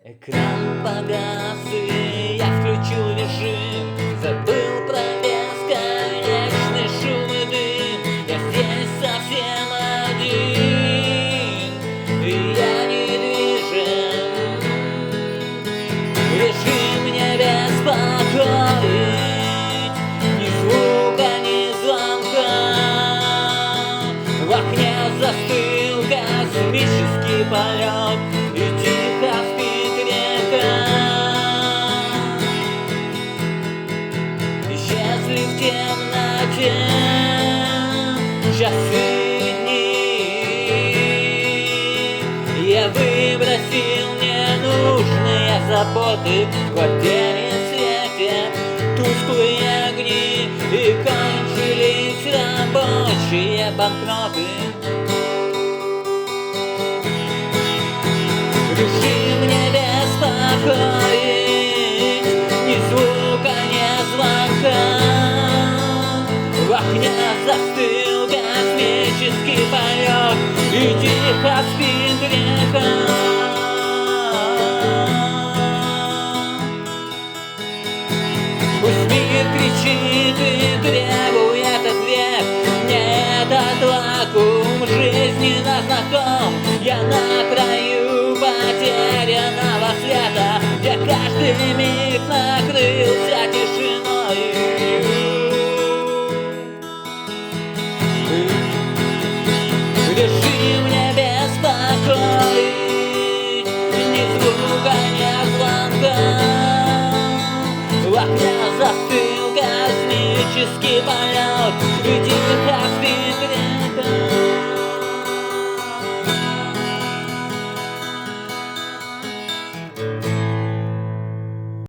Экран погас, и я включил режим. Забыл про бесконечный шум и дым. Я здесь совсем один, и я недвижим. Режим не беспокоить, ни звука, ни звонка. В окне застыл космический полет, и тихо спит река. Исчезли в темноте часы дни. Я выбросил ненужные заботы в квартире свете тусклые огни, и кончились рабочие банкноты. Режим не беспокоить, ни звука, ни звонка. В окне застыл космический полет, и тихо спит река. Пусть мир кричит и требует ответ. Мне этот вакуум жизненно знаком. Я на краю потерянного света, где каждый миг накрылся тишиной. Режим не беспокоить, ни звука, ни звонка. В окне застыл космический полет, и тихо спит